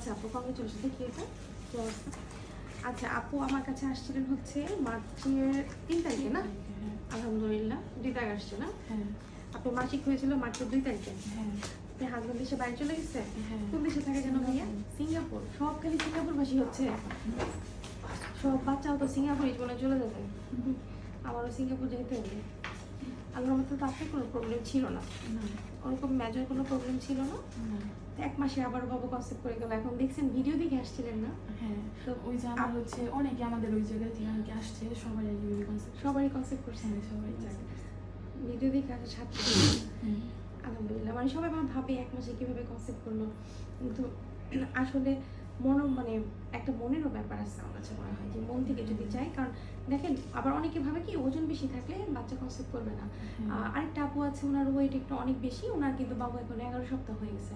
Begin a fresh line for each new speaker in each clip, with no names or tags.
আচ্ছা আপু কংগ্রেচুলেশন, দেখি এটা কি অবস্থা। আচ্ছা আপু আমার কাছে আসছিলেন হচ্ছে মার্চের 3 তারিখে না? আলহামদুলিল্লাহ 2 তারিখ আসছে না?
হ্যাঁ
আপনি মাসিক হয়েছিল মার্চের 2 তারিখে।
হ্যাঁ
আপনি হাজবেন্ড দেশে বাড়ি চলে গেছে?
হ্যাঁ।
কোন দেশে থাকে যেন ভাইয়া? সিঙ্গাপুর। সব খালি সিঙ্গাপুর বাসী হচ্ছে, সব বাচ্চাও তো সিঙ্গাপুর জীবনে চলে যাবে। আমারও সিঙ্গাপুর যেতে হবে। আল্লাহর মতো তো আপনার কোনো প্রবলেম ছিল না, ওরকম মেজর কোনো প্রবলেম ছিল না। তো 1 মাসে আবার বাবু কনসেপ্ট করে গেল। এখন দেখছেন ভিডিও দেখে আসছিলেন না?
হ্যাঁ তো ওই যে আমার হচ্ছে অনেকে আমাদের ওই জায়গা থেকে অনেকে আসছে, সবাই এই কনসেপ্ট
সবারই কনসেপ্ট করছেন?
হ্যাঁ সবাই জানে।
ভিডিও দেখে আসা সাথে আলহামদুলিল্লাহ। মানে সবাই আমার ভাবে 1 মাসে কিভাবে কনসেপ্ট করলো, কিন্তু আসলে মানে একটা মনেরও ব্যাপার আছে আমার কাছে মনে হয়, যে মন থেকে যদি চাই। কারণ দেখেন আবার অনেকে ভাবে কি ওজন বেশি থাকলে বাচ্চা কনসেপ্ট করবে না। আরেকটা আপু আছে, ওনার ওয়েট একটু অনেক বেশি, ওনার কিন্তু বাবু এখন 11 সপ্তাহ হয়ে গেছে।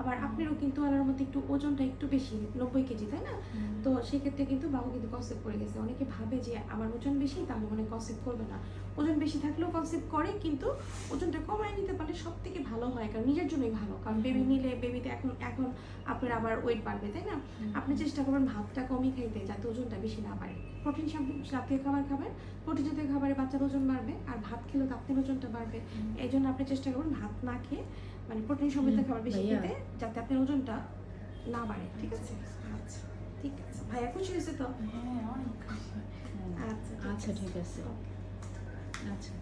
আবার আপনারও কিন্তু আল্লাহর মধ্যে একটু ওজনটা একটু বেশি, 90 কেজি, তাই না? তো সেক্ষেত্রে কিন্তু বাবু কিন্তু কনসেপ্ট করে গেছে। অনেকে ভাবে যে আমার ওজন বেশি তাহলে মানে কনসেপ্ট করবে না। ওজন বেশি থাকলেও কনসেপ্ট করে, কিন্তু ওজনটা কমায় নিতে পারলে সব থেকে ভালো হয়, কারণ নিজের জন্যই ভালো। কারণ বেবি নিলে বেবিতে এখন আপনার আবার ওয়েট বাড়বে, তাই না? আপনি চেষ্টা করবেন ভাতটা কমই খাইতে, যাতে ওজনটা বেশি না বাড়ে। প্রোটিন জাতীয় খাবার খাবেন, প্রোটিন জাতীয় খাবারে বাচ্চার ওজন বাড়বে, আর ভাত খেলে তো আপনার ওজনটা বাড়বে। এই জন্য আপনি চেষ্টা করবেন ভাত না খেয়ে মানে প্রোটিন সমৃদ্ধ খাবার বেশি খেতে, যাতে আপনার ওজনটা না বাড়ে। ঠিক আছে? আচ্ছা ঠিক আছে ভাইয়া, খুশি হয়েছে তো?
হ্যাঁ অনেক
আচ্ছা
আচ্ছা ঠিক আছে।
ওকে।
আচ্ছা।